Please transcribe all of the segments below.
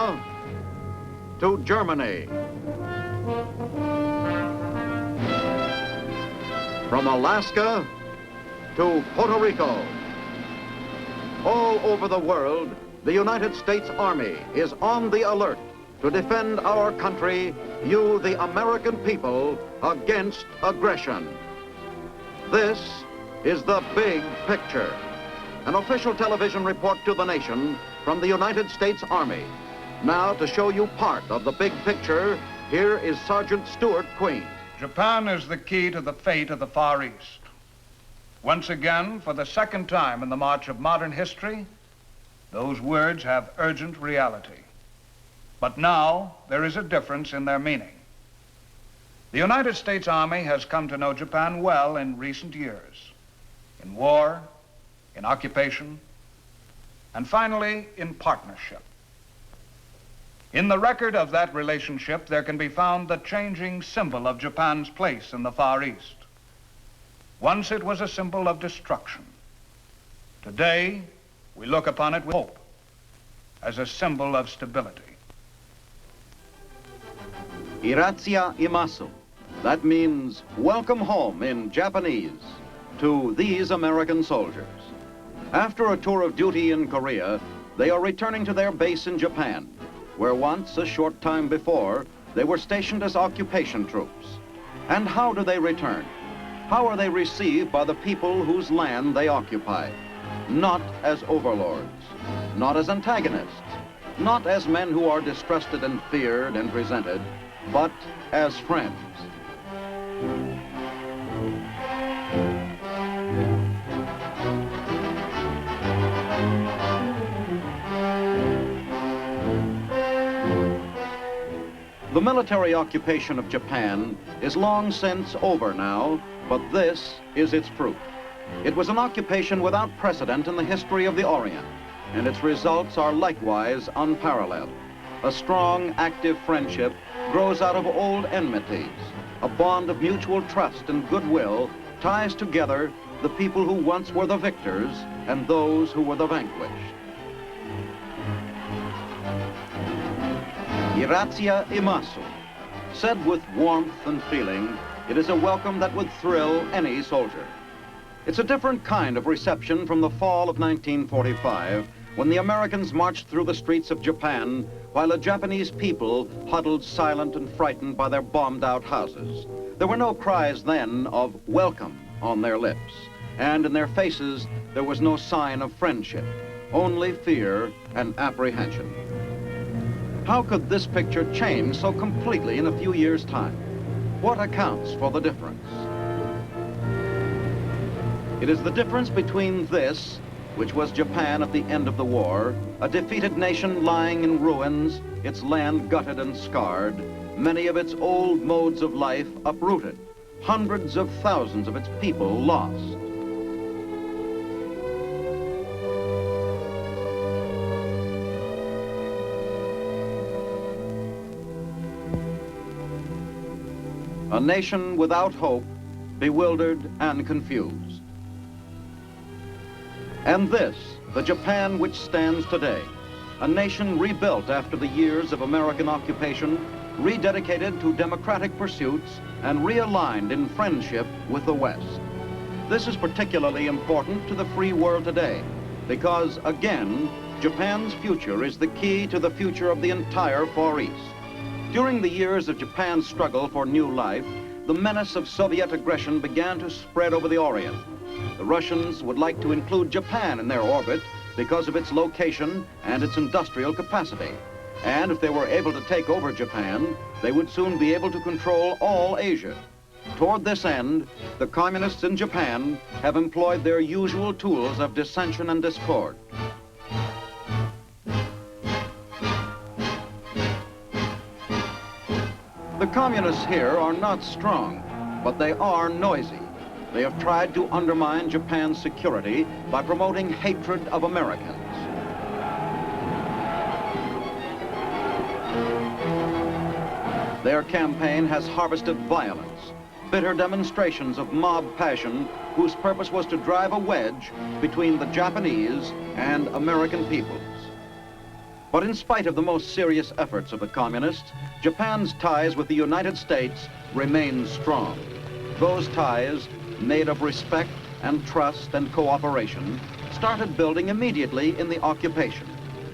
China to Germany. From Alaska to Puerto Rico. All over the world, the United States Army is on the alert to defend our country, you, the American people, against aggression. This is the big picture. An official television report to the nation from the United States Army. Now, to show you part of the big picture, here is Sergeant Stuart Queen. Japan is the key to the fate of the Far East. Once again, for the second time in the march of modern history, those words have urgent reality. But now, there is a difference in their meaning. The United States Army has come to know Japan well in recent years, in war, in occupation, and finally, in partnership. In the record of that relationship, there can be found the changing symbol of Japan's place in the Far East. Once it was a symbol of destruction. Today, we look upon it with hope, as a symbol of stability. Iratsia imasu. That means welcome home in Japanese to these American soldiers. After a tour of duty in Korea, they are returning to their base in Japan, where once, a short time before, they were stationed as occupation troops. And how do they return? How are they received by the people whose land they occupy? Not as overlords, not as antagonists, not as men who are distrusted and feared and resented, but as friends. The military occupation of Japan is long since over now, but this is its proof. It was an occupation without precedent in the history of the Orient, and its results are likewise unparalleled. A strong, active friendship grows out of old enmities. A bond of mutual trust and goodwill ties together the people who once were the victors and those who were the vanquished. Iratsia imasu. Said with warmth and feeling, it is a welcome that would thrill any soldier. It's a different kind of reception from the fall of 1945, when the Americans marched through the streets of Japan while the Japanese people huddled silent and frightened by their bombed-out houses. There were no cries then of welcome on their lips, and in their faces there was no sign of friendship, only fear and apprehension. How could this picture change so completely in a few years' time? What accounts for the difference? It is the difference between this, which was Japan at the end of the war, a defeated nation lying in ruins, its land gutted and scarred, many of its old modes of life uprooted, hundreds of thousands of its people lost. A nation without hope, bewildered and confused. And this, the Japan which stands today, a nation rebuilt after the years of American occupation, rededicated to democratic pursuits and realigned in friendship with the West. This is particularly important to the free world today because, again, Japan's future is the key to the future of the entire Far East. During the years of Japan's struggle for new life, the menace of Soviet aggression began to spread over the Orient. The Russians would like to include Japan in their orbit because of its location and its industrial capacity. And if they were able to take over Japan, they would soon be able to control all Asia. Toward this end, the communists in Japan have employed their usual tools of dissension and discord. The communists here are not strong, but they are noisy. They have tried to undermine Japan's security by promoting hatred of Americans. Their campaign has harvested violence, bitter demonstrations of mob passion whose purpose was to drive a wedge between the Japanese and American peoples. But in spite of the most serious efforts of the communists, Japan's ties with the United States remained strong. Those ties, made of respect and trust and cooperation, started building immediately in the occupation,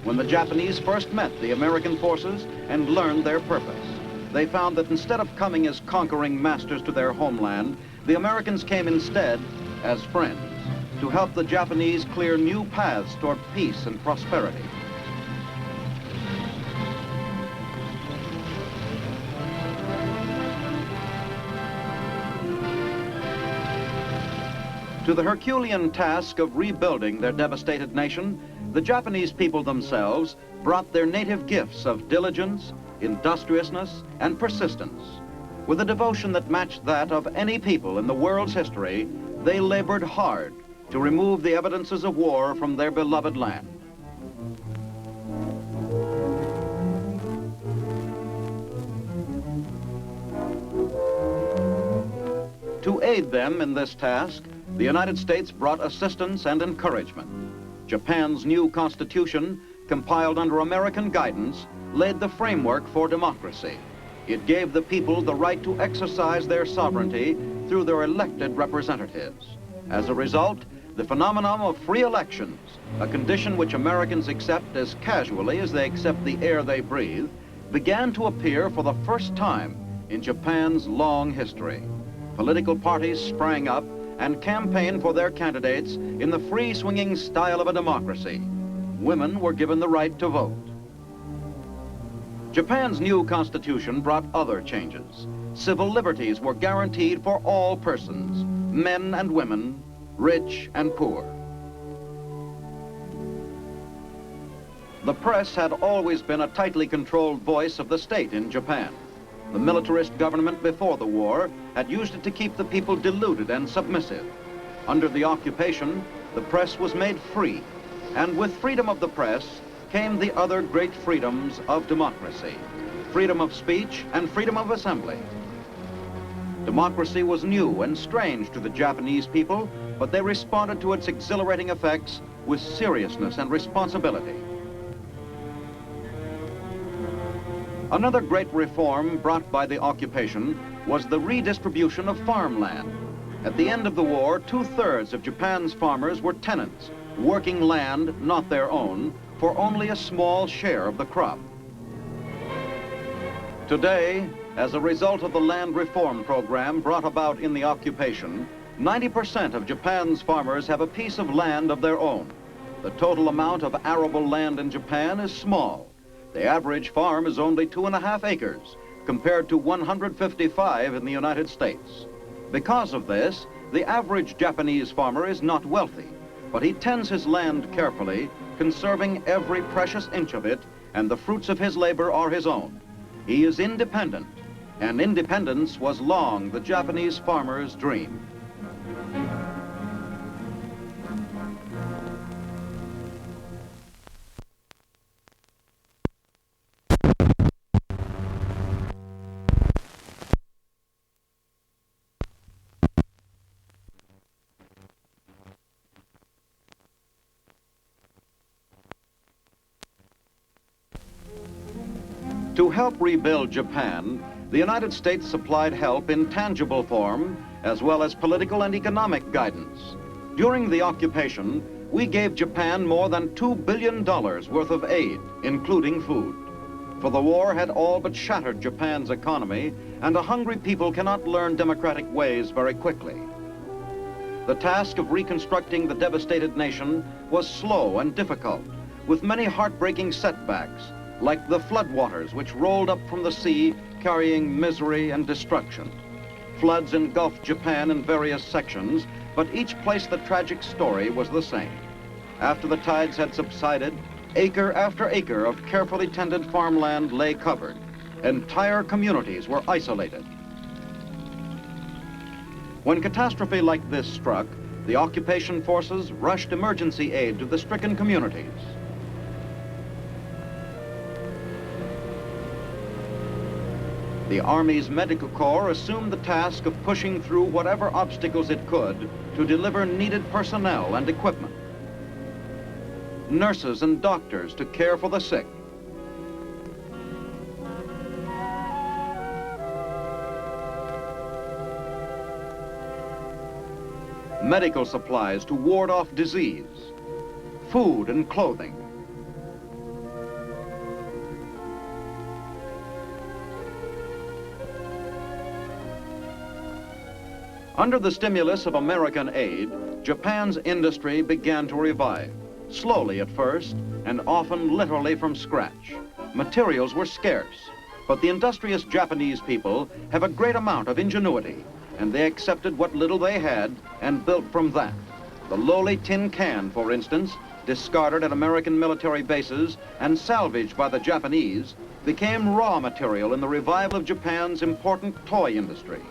when the Japanese first met the American forces and learned their purpose. They found that instead of coming as conquering masters to their homeland, the Americans came instead as friends to help the Japanese clear new paths toward peace and prosperity. To the Herculean task of rebuilding their devastated nation, the Japanese people themselves brought their native gifts of diligence, industriousness, and persistence. With a devotion that matched that of any people in the world's history, they labored hard to remove the evidences of war from their beloved land. To aid them in this task, the United States brought assistance and encouragement. Japan's new constitution, compiled under American guidance, laid the framework for democracy. It gave the people the right to exercise their sovereignty through their elected representatives. As a result, the phenomenon of free elections, a condition which Americans accept as casually as they accept the air they breathe, began to appear for the first time in Japan's long history. Political parties sprang up and campaigned for their candidates in the free-swinging style of a democracy. Women were given the right to vote. Japan's new constitution brought other changes. Civil liberties were guaranteed for all persons, men and women, rich and poor. The press had always been a tightly controlled voice of the state in Japan. The militarist government before the war had used it to keep the people deluded and submissive. Under the occupation, the press was made free, and with freedom of the press came the other great freedoms of democracy, freedom of speech and freedom of assembly. Democracy was new and strange to the Japanese people, but they responded to its exhilarating effects with seriousness and responsibility. Another great reform brought by the occupation was the redistribution of farmland. At the end of the war, 2/3 of Japan's farmers were tenants, working land not their own, for only a small share of the crop. Today, as a result of the land reform program brought about in the occupation, 90% of Japan's farmers have a piece of land of their own. The total amount of arable land in Japan is small. The average farm is only 2.5 acres, compared to 155 in the United States. Because of this, the average Japanese farmer is not wealthy, but he tends his land carefully, conserving every precious inch of it, and the fruits of his labor are his own. He is independent, and independence was long the Japanese farmer's dream. To help rebuild Japan, the United States supplied help in tangible form, as well as political and economic guidance. During the occupation, we gave Japan more than $2 billion worth of aid, including food. For the war had all but shattered Japan's economy, and a hungry people cannot learn democratic ways very quickly. The task of reconstructing the devastated nation was slow and difficult, with many heartbreaking setbacks, like the floodwaters which rolled up from the sea carrying misery and destruction. Floods engulfed Japan in various sections, but each place the tragic story was the same. After the tides had subsided, acre after acre of carefully tended farmland lay covered. Entire communities were isolated. When catastrophe like this struck, the occupation forces rushed emergency aid to the stricken communities. The Army's Medical Corps assumed the task of pushing through whatever obstacles it could to deliver needed personnel and equipment. Nurses and doctors to care for the sick, medical supplies to ward off disease, food and clothing. Under the stimulus of American aid, Japan's industry began to revive, slowly at first, and often literally from scratch. Materials were scarce, but the industrious Japanese people have a great amount of ingenuity, and they accepted what little they had and built from that. The lowly tin can, for instance, discarded at American military bases and salvaged by the Japanese, became raw material in the revival of Japan's important toy industry.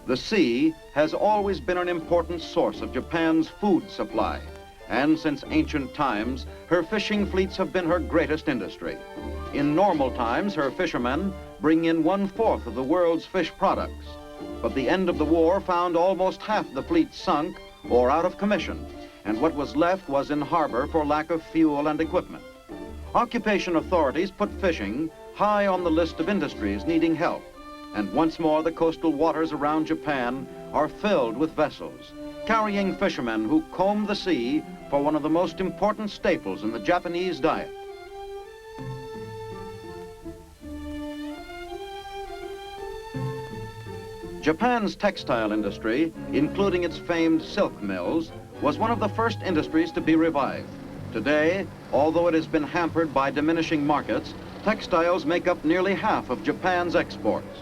The sea has always been an important source of Japan's food supply, and since ancient times, her fishing fleets have been her greatest industry. In normal times, her fishermen bring in 1/4 of the world's fish products, but the end of the war found almost half the fleet sunk or out of commission, and what was left was in harbor for lack of fuel and equipment. Occupation authorities put fishing high on the list of industries needing help. And once more, the coastal waters around Japan are filled with vessels, carrying fishermen who comb the sea for one of the most important staples in the Japanese diet. Japan's textile industry, including its famed silk mills, was one of the first industries to be revived. Today, although it has been hampered by diminishing markets, textiles make up nearly half of Japan's exports.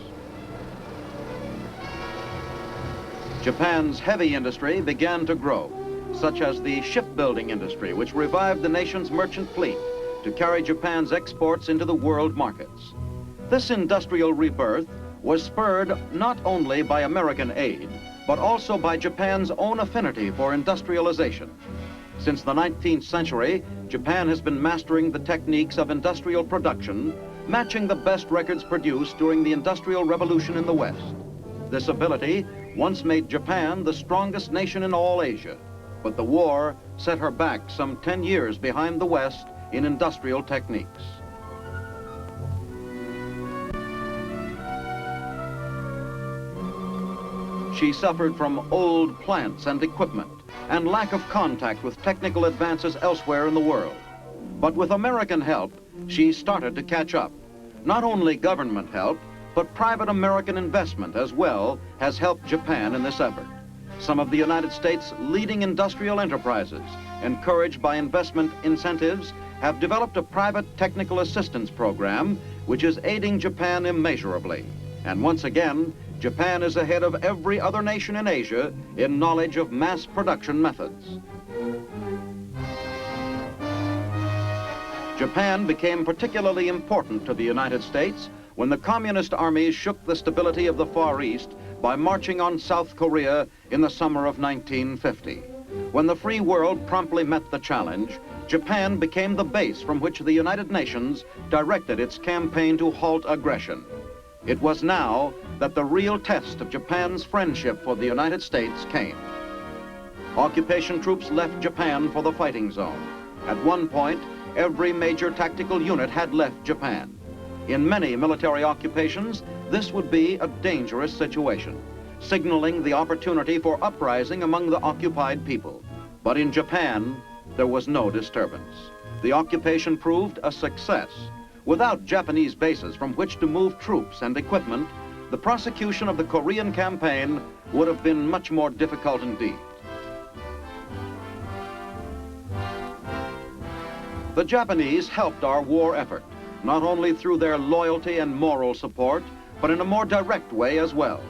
Japan's heavy industry began to grow, such as the shipbuilding industry, which revived the nation's merchant fleet to carry Japan's exports into the world markets. This industrial rebirth was spurred not only by American aid, but also by Japan's own affinity for industrialization. Since the 19th century, Japan has been mastering the techniques of industrial production, matching the best records produced during the Industrial Revolution in the West. This ability once made Japan the strongest nation in all Asia, but the war set her back some 10 years behind the West in industrial techniques. She suffered from old plants and equipment and lack of contact with technical advances elsewhere in the world. But with American help, she started to catch up. Not only government help, but private American investment as well has helped Japan in this effort. Some of the United States' leading industrial enterprises, encouraged by investment incentives, have developed a private technical assistance program which is aiding Japan immeasurably. And once again, Japan is ahead of every other nation in Asia in knowledge of mass production methods. Japan became particularly important to the United States when the communist armies shook the stability of the Far East by marching on South Korea in the summer of 1950. When the free world promptly met the challenge, Japan became the base from which the United Nations directed its campaign to halt aggression. It was now that the real test of Japan's friendship for the United States came. Occupation troops left Japan for the fighting zone. At one point, every major tactical unit had left Japan. In many military occupations, this would be a dangerous situation, signaling the opportunity for uprising among the occupied people. But in Japan, there was no disturbance. The occupation proved a success. Without Japanese bases from which to move troops and equipment, the prosecution of the Korean campaign would have been much more difficult indeed. The Japanese helped our war effort, not only through their loyalty and moral support, but in a more direct way as well.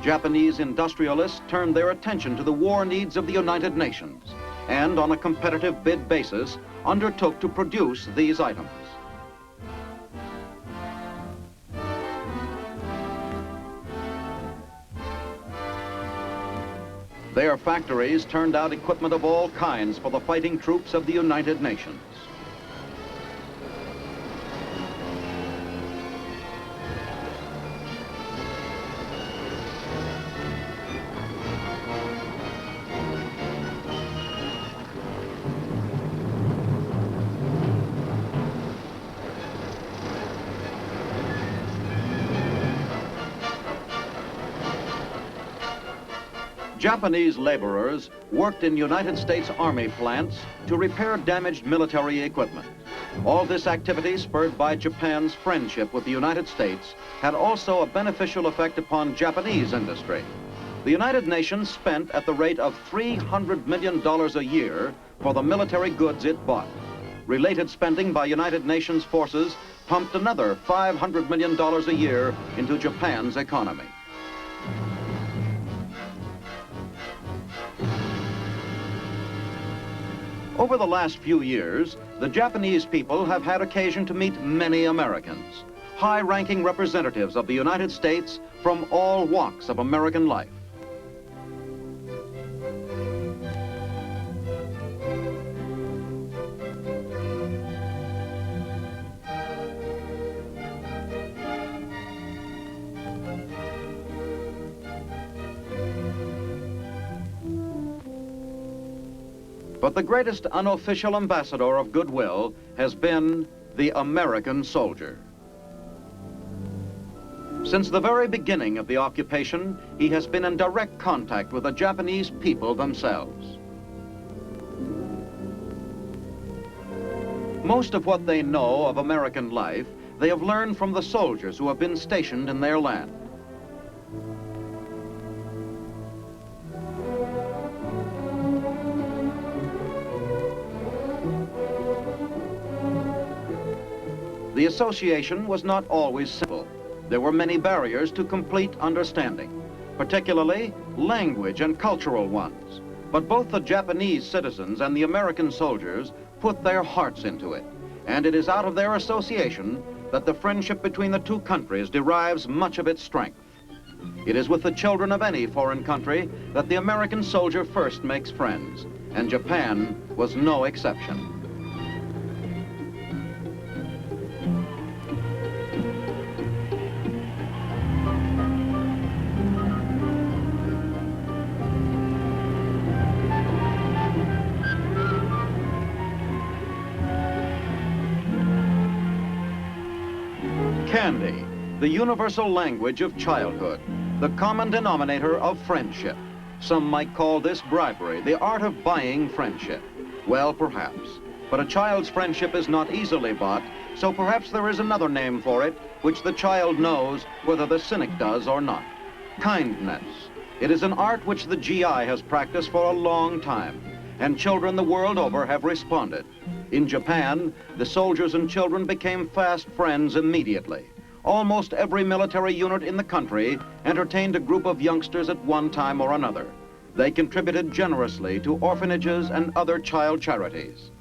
Japanese industrialists turned their attention to the war needs of the United Nations, and on a competitive bid basis, undertook to produce these items. Their factories turned out equipment of all kinds for the fighting troops of the United Nations. Japanese laborers worked in United States Army plants to repair damaged military equipment. All this activity, spurred by Japan's friendship with the United States, had also a beneficial effect upon Japanese industry. The United Nations spent at the rate of $300 million a year for the military goods it bought. Related spending by United Nations forces pumped another $500 million a year into Japan's economy. Over the last few years, the Japanese people have had occasion to meet many Americans, high-ranking representatives of the United States from all walks of American life. But the greatest unofficial ambassador of goodwill has been the American soldier. Since the very beginning of the occupation, he has been in direct contact with the Japanese people themselves. Most of what they know of American life, they have learned from the soldiers who have been stationed in their land. The association was not always simple. There were many barriers to complete understanding, particularly language and cultural ones. But both the Japanese citizens and the American soldiers put their hearts into it, and it is out of their association that the friendship between the two countries derives much of its strength. It is with the children of any foreign country that the American soldier first makes friends, and Japan was no exception. Candy, the universal language of childhood, the common denominator of friendship. Some might call this bribery, the art of buying friendship. Well, perhaps. But a child's friendship is not easily bought, so perhaps there is another name for it, which the child knows whether the cynic does or not. Kindness. It is an art which the GI has practiced for a long time, and children the world over have responded. In Japan, the soldiers and children became fast friends immediately. Almost every military unit in the country entertained a group of youngsters at one time or another. They contributed generously to orphanages and other child charities.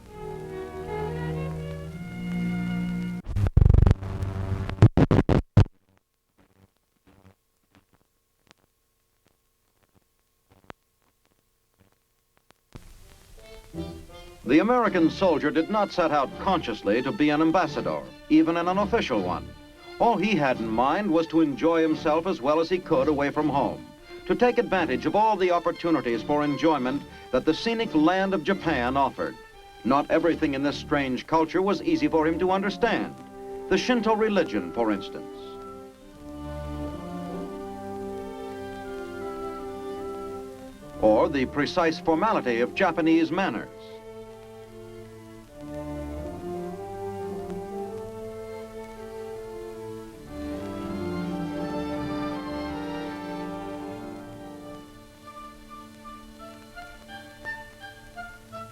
The American soldier did not set out consciously to be an ambassador, even an unofficial one. All he had in mind was to enjoy himself as well as he could away from home, to take advantage of all the opportunities for enjoyment that the scenic land of Japan offered. Not everything in this strange culture was easy for him to understand. The Shinto religion, for instance. Or the precise formality of Japanese manners.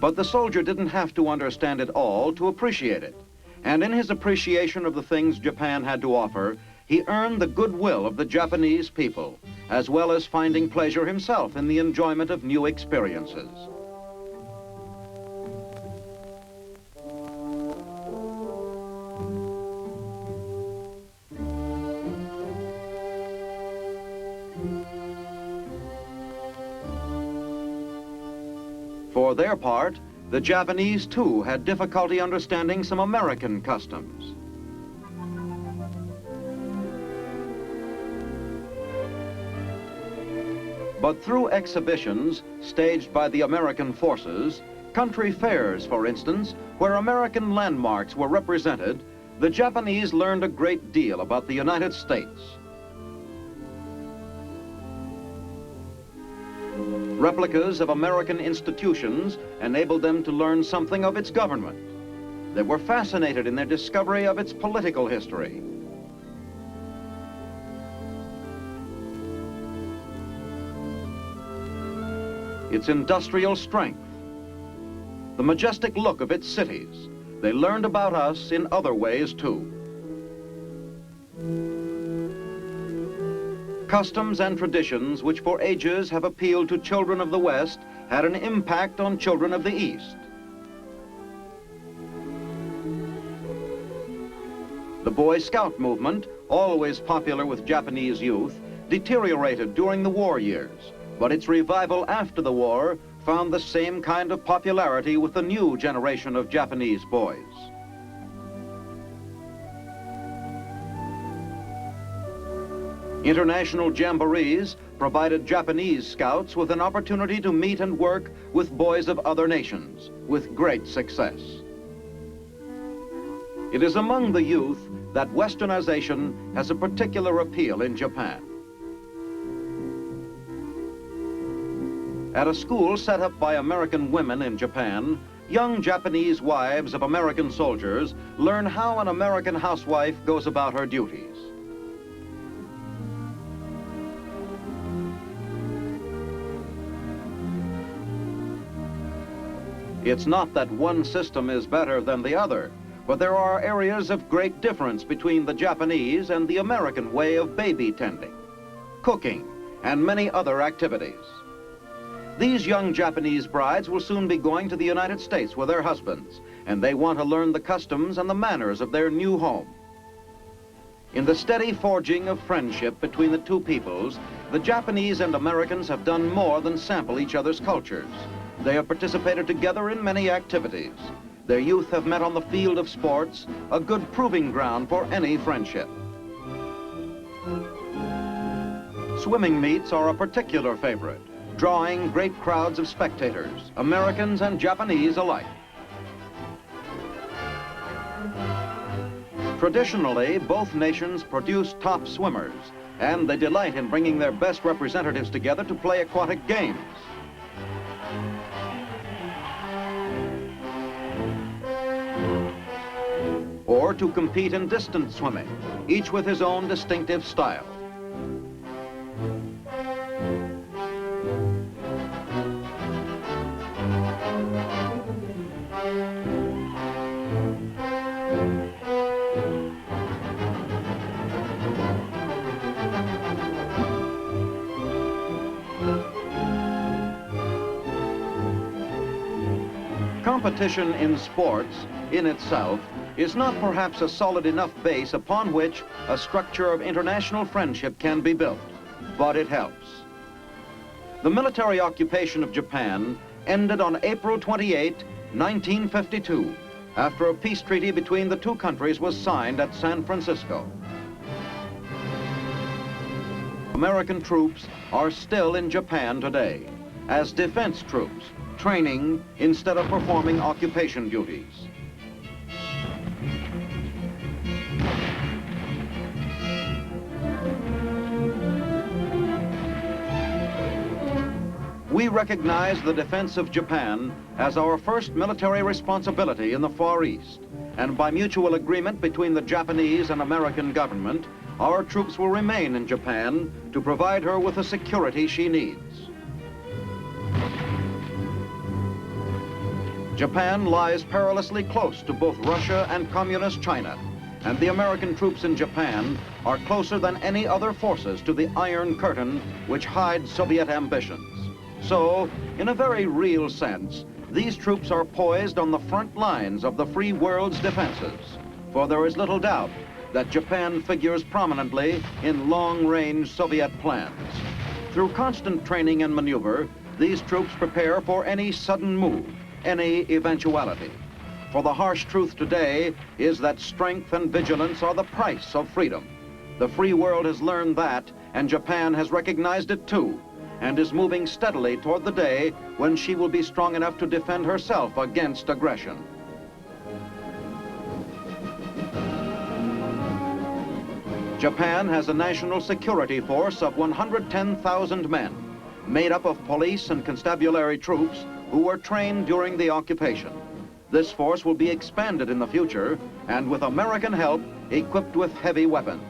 But the soldier didn't have to understand it all to appreciate it. And in his appreciation of the things Japan had to offer, he earned the goodwill of the Japanese people, as well as finding pleasure himself in the enjoyment of new experiences. For their part, the Japanese too had difficulty understanding some American customs. But through exhibitions staged by the American forces, country fairs, for instance, where American landmarks were represented, the Japanese learned a great deal about the United States. Replicas of American institutions enabled them to learn something of its government. They were fascinated in their discovery of its political history. Its industrial strength, the majestic look of its cities. They learned about us in other ways too. Customs and traditions which for ages have appealed to children of the West had an impact on children of the East. The Boy Scout movement, always popular with Japanese youth, deteriorated during the war years, but its revival after the war found the same kind of popularity with the new generation of Japanese boys. International jamborees provided Japanese scouts with an opportunity to meet and work with boys of other nations with great success. It is among the youth that Westernization has a particular appeal in Japan. At a school set up by American women in Japan, young Japanese wives of American soldiers learn how an American housewife goes about her duties. It's not that one system is better than the other, but there are areas of great difference between the Japanese and the American way of baby tending, cooking, and many other activities. These young Japanese brides will soon be going to the United States with their husbands, and they want to learn the customs and the manners of their new home. In the steady forging of friendship between the two peoples, the Japanese and Americans have done more than sample each other's cultures. They have participated together in many activities. Their youth have met on the field of sports, a good proving ground for any friendship. Swimming meets are a particular favorite, drawing great crowds of spectators, Americans and Japanese alike. Traditionally, both nations produce top swimmers, and they delight in bringing their best representatives together to play aquatic games. Or to compete in distance swimming, each with his own distinctive style. Competition in sports, in itself, is not perhaps a solid enough base upon which a structure of international friendship can be built, but it helps. The military occupation of Japan ended on April 28, 1952, after a peace treaty between the two countries was signed at San Francisco. American troops are still in Japan today as defense troops, training instead of performing occupation duties. We recognize the defense of Japan as our first military responsibility in the Far East, and by mutual agreement between the Japanese and American government, our troops will remain in Japan to provide her with the security she needs. Japan lies perilously close to both Russia and Communist China, and the American troops in Japan are closer than any other forces to the Iron Curtain which hides Soviet ambitions. So, in a very real sense, these troops are poised on the front lines of the free world's defenses, for there is little doubt that Japan figures prominently in long-range Soviet plans. Through constant training and maneuver, these troops prepare for any sudden move, any eventuality. For the harsh truth today is that strength and vigilance are the price of freedom. The free world has learned that, and Japan has recognized it too, and is moving steadily toward the day when she will be strong enough to defend herself against aggression. Japan has a national security force of 110,000 men, made up of police and constabulary troops who were trained during the occupation. This force will be expanded in the future and, with American help, equipped with heavy weapons.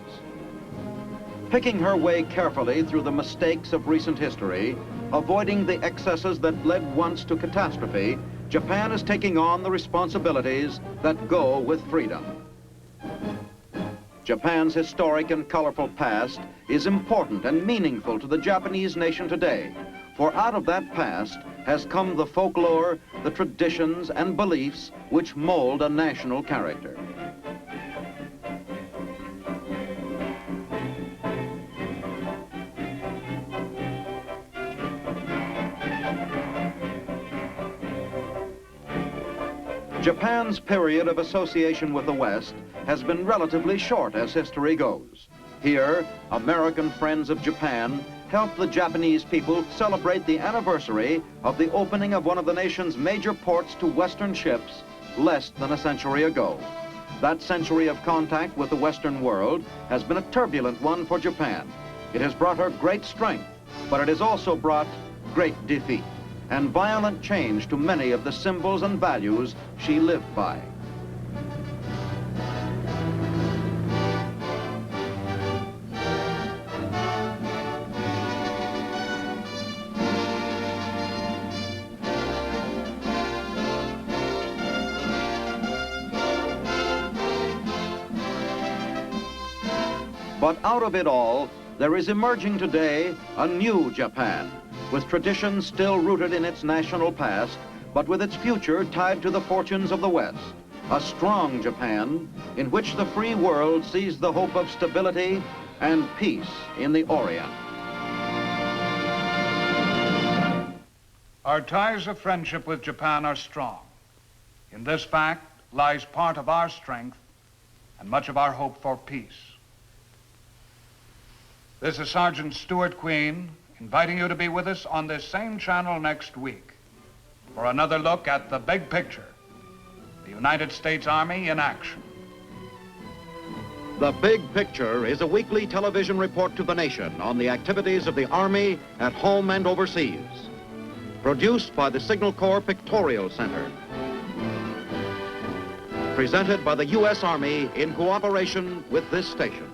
Picking her way carefully through the mistakes of recent history, avoiding the excesses that led once to catastrophe, Japan is taking on the responsibilities that go with freedom. Japan's historic and colorful past is important and meaningful to the Japanese nation today, for out of that past has come the folklore, the traditions and beliefs which mold a national character. Japan's period of association with the West has been relatively short as history goes. Here, American friends of Japan helped the Japanese people celebrate the anniversary of the opening of one of the nation's major ports to Western ships less than a century ago. That century of contact with the Western world has been a turbulent one for Japan. It has brought her great strength, but it has also brought great defeat and violent change to many of the symbols and values she lived by. But out of it all, there is emerging today a new Japan, with traditions still rooted in its national past, but with its future tied to the fortunes of the West. A strong Japan in which the free world sees the hope of stability and peace in the Orient. Our ties of friendship with Japan are strong. In this fact lies part of our strength and much of our hope for peace. This is Sergeant Stuart Queen, inviting you to be with us on this same channel next week for another look at the big picture, the United States Army in action. The Big Picture is a weekly television report to the nation on the activities of the Army at home and overseas. Produced by the Signal Corps Pictorial Center. Presented by the U.S. Army in cooperation with this station.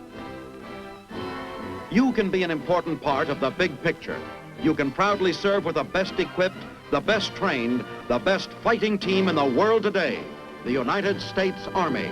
You can be an important part of the big picture. You can proudly serve with the best equipped, the best trained, the best fighting team in the world today, the United States Army.